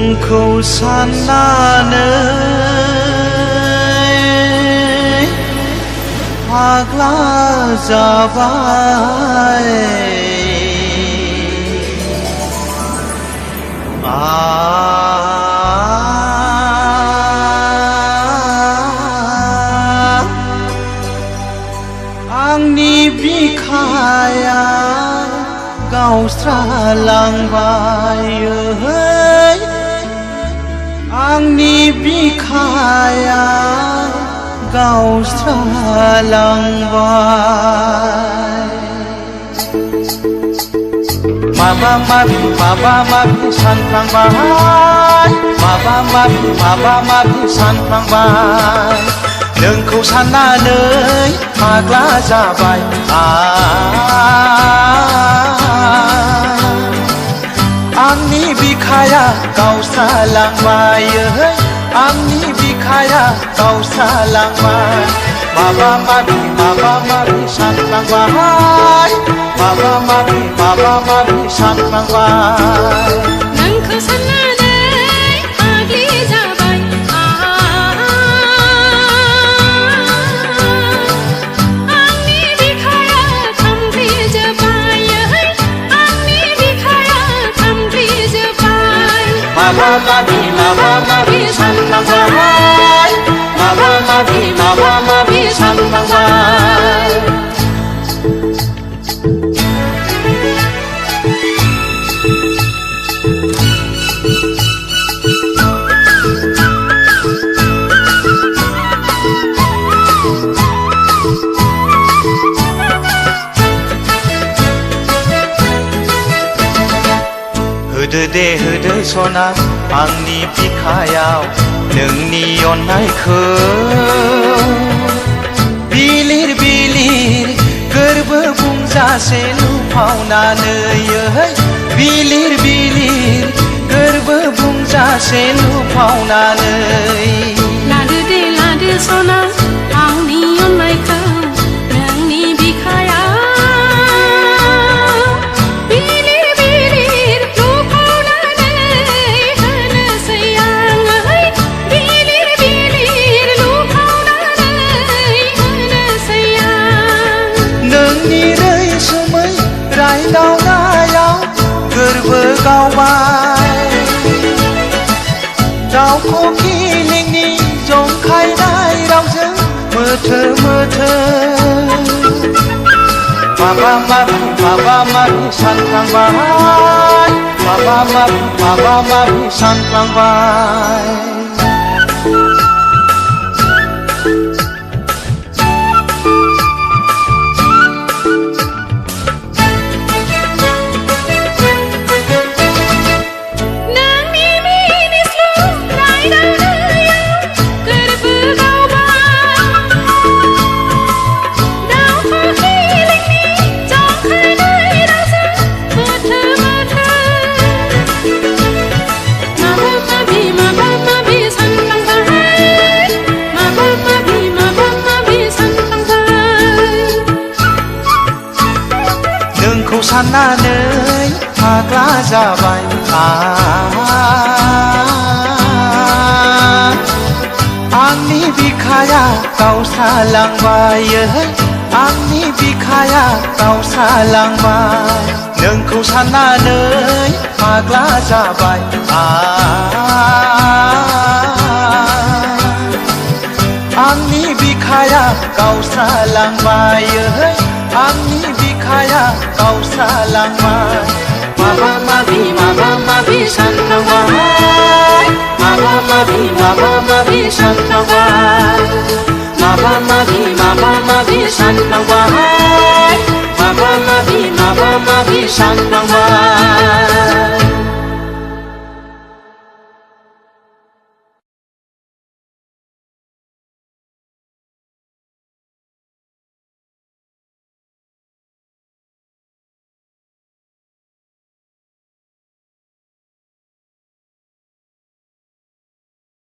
नोंखौ साननानै फाग्ला जाबाय आंनि बिखाया गावस्रालांबाय आंनि बिखाया गावस्रालांबाय माबा माबि सानफ्लांबाय माबा माबि सानफ्लांबाय नोंखौ साननानै फाग्ला जाबाय आंनि बिखाया गावस्रालांबाय आंनि बिखाया गावस्रालांबाय माबा माबि सानफ्लांबाय माबा माबि सानफ्लांबाय नोंखौ साननानै फाग्लि जाबाय आंनि बिखाया खामग्लिजोब्बाय आंनि बिखाया खामग्लिजोब्बाय माबा माबि सानफ्लांबाय माबा माबि सानफ्लांबाय होदो सना आंनि बिखायाव नोंनि अननायखौ बिलिर गोरबो बुंजासे लुफावनानै बिलिर गोरबो बुंजासे लुफावनानै लादो सना आंनि अननायखौ नोंनि बिखायाव रायदावनायाव गोरबो गावबाय दाउ खौखिलिंनि जंखायनाय रावजों मोथो माबा माबि सानफ्लांबाय माबा माबि सानफ्लांबाय नोंखौ साननानै फाग्ला जाबाय आंनि बिखाया गावस्रालांबाय आंनि बिखाया गावस्रालांबाय नोंखौ साननानै फाग्ला जाबाय आंनि बिखाया गावस्रालांबाय आंनि बिखाया गावस्रालांबाय माबा माबि सानफ्लांबाय माबा माबि सानफ्लांबाय माबा माबि सानफ्लांबाय माबा माबि सानफ्लांबाय